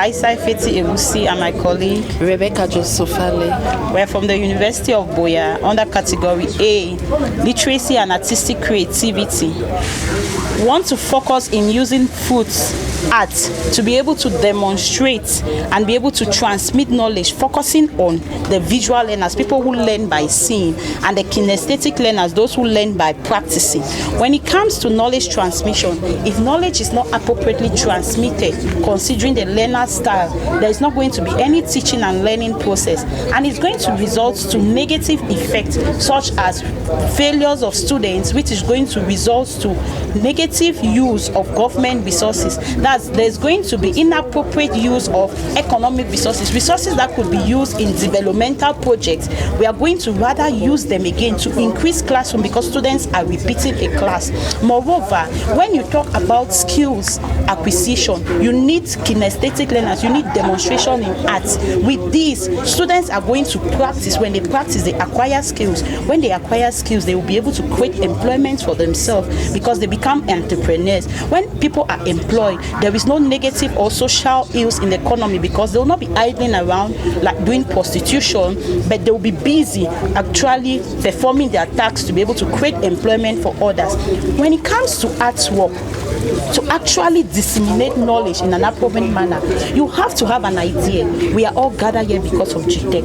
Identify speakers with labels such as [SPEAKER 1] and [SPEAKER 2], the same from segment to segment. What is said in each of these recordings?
[SPEAKER 1] Laisai Feti Ewusi and my colleague
[SPEAKER 2] Rebecca Josofale.
[SPEAKER 1] We're from the University of Buea under category A, Literacy and Artistic Creativity. We want to focus in using foods, art, to be able to demonstrate and be able to transmit knowledge, focusing on the visual learners, people who learn by seeing, and the kinesthetic learners, those who learn by practicing. When it comes to knowledge transmission, if knowledge is not appropriately transmitted, considering the learner's style, there is not going to be any teaching and learning process, and it's going to result to negative effects such as failures of students, which is going to result to negative use of government resources. There's going to be inappropriate use of economic resources that could be used in developmental projects. We are going to rather use them again to increase classroom because students are repeating a class. Moreover, when you talk about skills acquisition, you need kinesthetic learners, you need demonstration in arts. With this, students are going to practice. When they practice, they acquire skills. When they acquire skills, they will be able to create employment for themselves because they become entrepreneurs. When people are employed, there is no negative or social ills in the economy because they will not be idling around like doing prostitution, but they will be busy actually performing their tasks to be able to create employment for others. When it comes to artwork, to actually disseminate knowledge in an appropriate manner, you have to have an idea. We are all gathered here because of GETEC.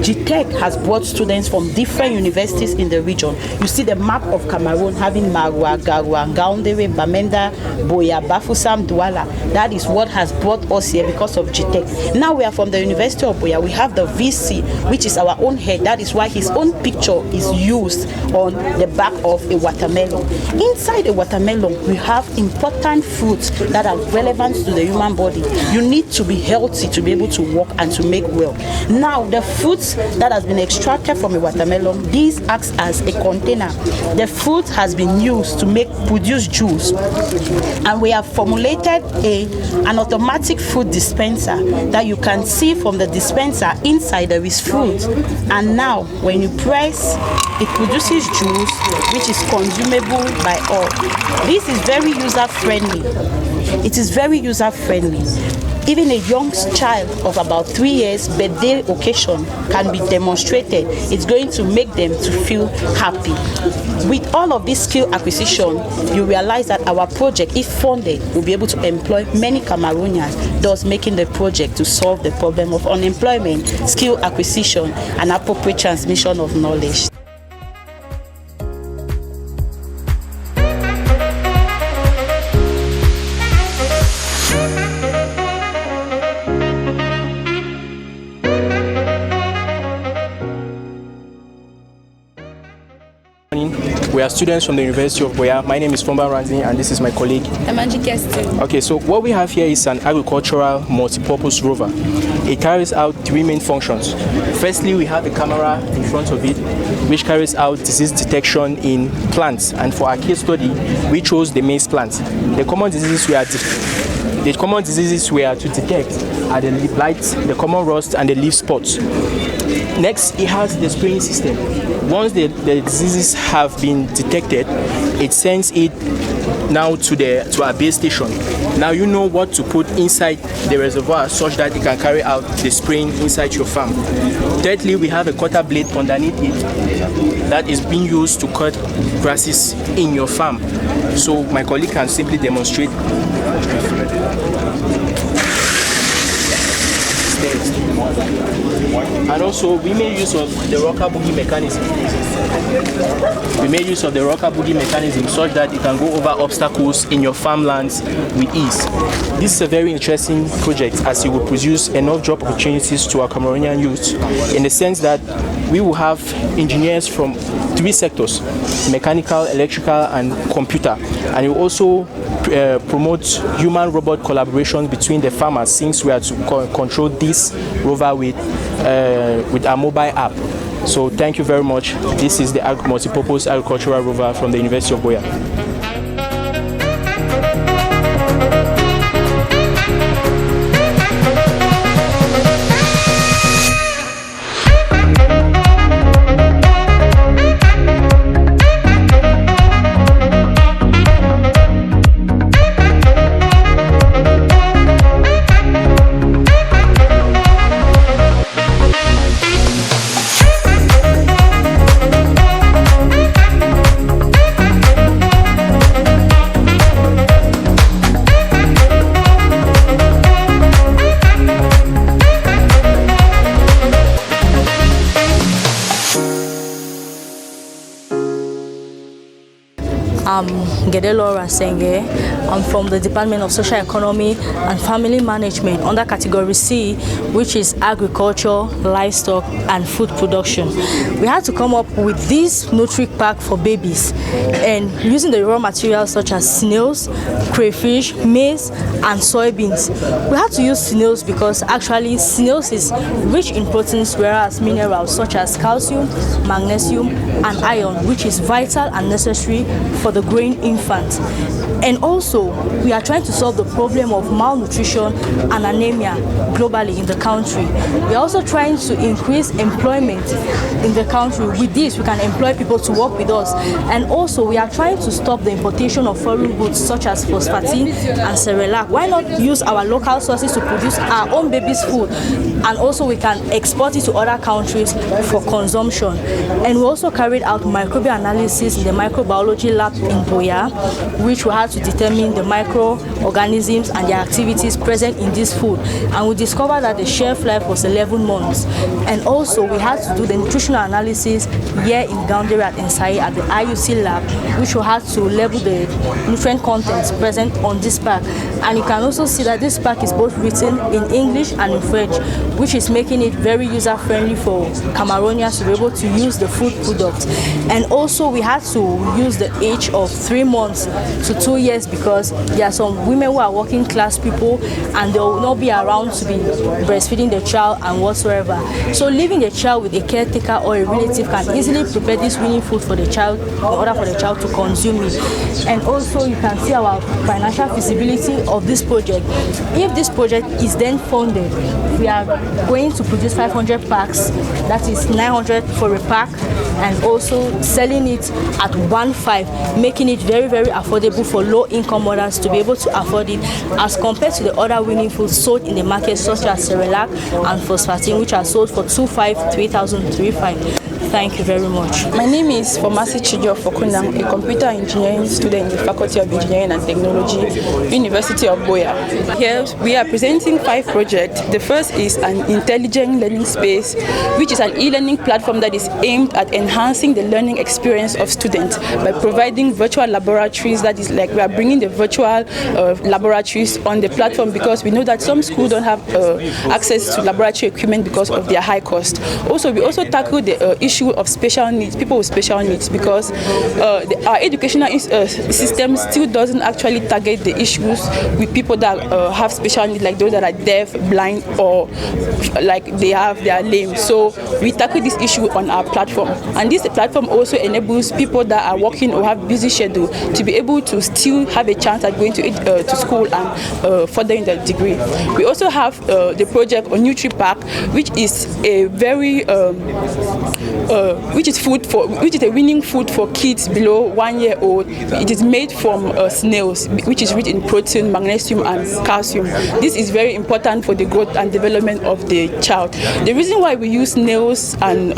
[SPEAKER 1] GETEC has brought students from different universities in the region. You see the map of Cameroon having Marwa, Garwa, Gaoundere, Bamenda, Buea, Bafoussam, Douala. That is what has brought us here because of GETEC. Now we are from the University of Buea. We have the VC, which is our own head. That is why his own picture is used on the back of a watermelon. Inside a watermelon, we have important fruits that are relevant to the human body. You need to be healthy to be able to walk and to make well. Now, the fruits that has been extracted from a watermelon, this acts as a container. The fruit has been used to produce juice, and we have formulated an automatic fruit dispenser that you can see from the dispenser. Inside there is fruit, and now when you press, it produces juice which is consumable by all. This is very user-friendly. It is very user-friendly. Even a young child of about 3 years birthday occasion can be demonstrated. It's going to make them to feel happy. With all of this skill acquisition, you realize that our project, if funded, will be able to employ many Cameroonians, thus making the project to solve the problem of unemployment, skill acquisition, and appropriate transmission of knowledge.
[SPEAKER 3] We are students from the University of Buea. My name is Fomba Ranzi and this is my colleague. Okay, so what we have here is an agricultural multi-purpose rover. It carries out 3 main functions. Firstly, we have a camera in front of it which carries out disease detection in plants, and for our case study, we chose the maize plant. The common diseases we are to detect are the leaf blight, the common rust, and the leaf spots. Next, it has the spraying system. Once the diseases have been detected, it sends it now to our base station. Now you know what to put inside the reservoir such that it can carry out the spraying inside your farm. Thirdly, we have a cutter blade underneath it that is being used to cut grasses in your farm. So my colleague can simply demonstrate. And also, we made use of the rocker boogie mechanism. Such that it can go over obstacles in your farmlands with ease. This is a very interesting project as it will produce enough job opportunities to our Cameroonian youth, in the sense that we will have engineers from 3 sectors: mechanical, electrical, and computer. And it will also promote human-robot collaboration between the farmers, since we are to control this rover with our mobile app. So thank you very much. This is the multi-purpose agricultural rover from the University of Buea.
[SPEAKER 4] I'm Gedelora Senge. I'm from the Department of Social Economy and Family Management under Category C, which is Agriculture, Livestock, and Food Production. We had to come up with this Nutri Pack for babies, and using the raw materials such as snails, crayfish, maize, and soybeans. We had to use snails because actually snails is rich in proteins, whereas minerals such as calcium, magnesium, and iron, which is vital and necessary for the growing infant. And also, we are trying to solve the problem of malnutrition and anemia globally in the country. We are also trying to increase employment in the country. With this, we can employ people to work with us. And also, we are trying to stop the importation of foreign goods such as phosphatine and Cerelac. Why not use our local sources to produce our own baby's food? And also, we can export it to other countries for consumption. And we also carried out microbial analysis in the microbiology lab in Buea, which we had to determine the microorganisms and their activities present in this food. And we discovered that the shelf life was 11 months. And also, we had to do the nutritional analysis here in Gaundere at Nsai at the IUC lab, which we had to label the nutrient contents present on this pack. And you can also see that this pack is both written in English and in French, which is making it very user-friendly for Cameroonians to be able to use the food product. And also, we had to use the age of 3 months to 2 years because there are some women who are working class people and they will not be around to be breastfeeding the child and whatsoever. So leaving the child with a caretaker or a relative can easily prepare this weaning food for the child in order for the child to consume it. And also, you can see our financial feasibility of this project. If this project is then funded, we are going to produce 500 packs, that is 900 for a pack, and also selling it at 1.5, making it very, very affordable for low-income mothers to be able to afford it as compared to the other winning foods sold in the market such as Cerelac and phosphatine, which are sold for 2.5, 3,000, 3.5. Thank you very much.
[SPEAKER 5] My name is Formasi Chijo Fokunang, a computer engineering student in the Faculty of Engineering and Technology, University of Buea. Here we are presenting 5 projects. The first is an intelligent learning space, which is an e-learning platform that is aimed at enhancing the learning experience of students by providing virtual laboratories. That is like we are bringing the virtual laboratories on the platform because we know that some schools don't have access to laboratory equipment because of their high cost. Also, we also tackle the issue of special needs, people with special needs, because our educational system still doesn't actually target the issues with people that have special needs, like those that are deaf, blind, or like they are lame. So we tackle this issue on our platform, and this platform also enables people that are working or have busy schedule to be able to still have a chance at going to school and furthering their degree. We also have the project on Nutri Pack, which is a very which is a winning food for kids below 1 year old. It is made from snails, which is rich in protein, magnesium, and calcium. This is very important for the growth and development of the child. The reason why we use snails and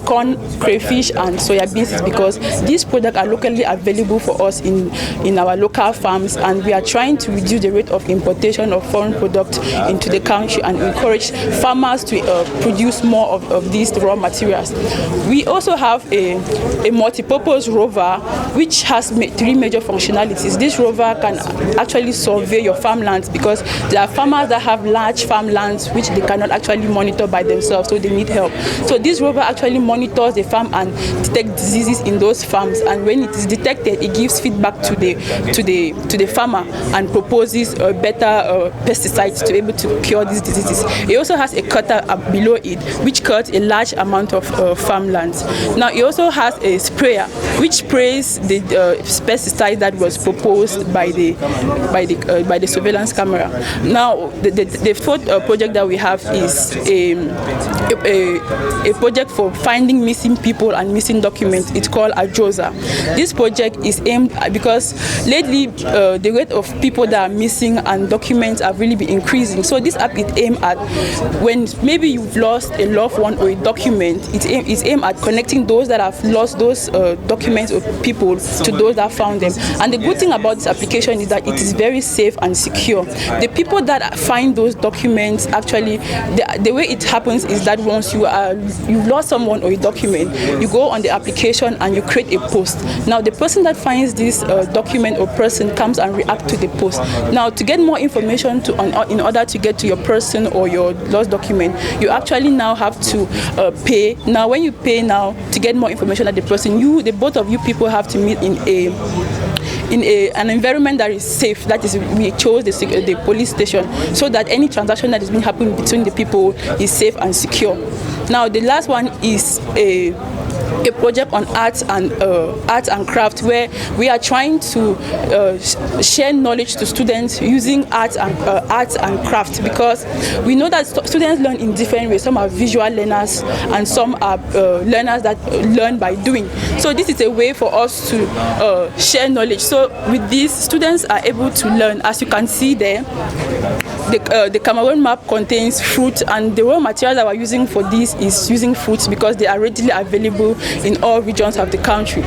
[SPEAKER 5] corn, crayfish, and soya beans is because these products are locally available for us in our local farms, and we are trying to reduce the rate of importation of foreign products into the country and encourage farmers to produce more of these raw materials. We also have a multi-purpose rover which has 3 major functionalities. This rover can actually survey your farmlands because there are farmers that have large farmlands which they cannot actually monitor by themselves, so they need help. So this rover actually monitors the farm and detects diseases in those farms, and when it is detected, it gives feedback to the farmer and proposes better pesticides to be able to cure these diseases. It also has a cutter below it which cuts a large amount of farmlands. Now it also has a sprayer which sprays the pesticide that was proposed by the surveillance camera. Now the fourth project that we have is a project for finding missing people and missing documents. It's called Ajoza. This project is aimed because lately the rate of people that are missing and documents have really been increasing. So this app is aimed at when maybe you've lost a loved one or a document. It it's aimed at connecting those that have lost those documents or people to those that found them. And the good thing about this application is that it is very safe and secure. The people that find those documents, actually, the way it happens is that once you've lost someone or a document, you go on the application and you create a post. Now, the person that finds this document or person comes and reacts to the post. Now, to get more information in order to get to your person or your lost document, you actually now have to pay. Now, when you pay now to get more information at the person, both of you people have to meet in an environment that is safe. That is, we chose the police station, so that any transaction that is being happening between the people is safe and secure. Now, the last one is a project on art and craft, where we are trying to share knowledge to students using art and craft, because we know that students learn in different ways. Some are visual learners and some are learners that learn by doing. So this is a way for us to share knowledge. So with this, students are able to learn. As you can see there, the Cameroon map contains fruit, and the raw material that we're using for this is using fruits because they are readily available in all regions of the country.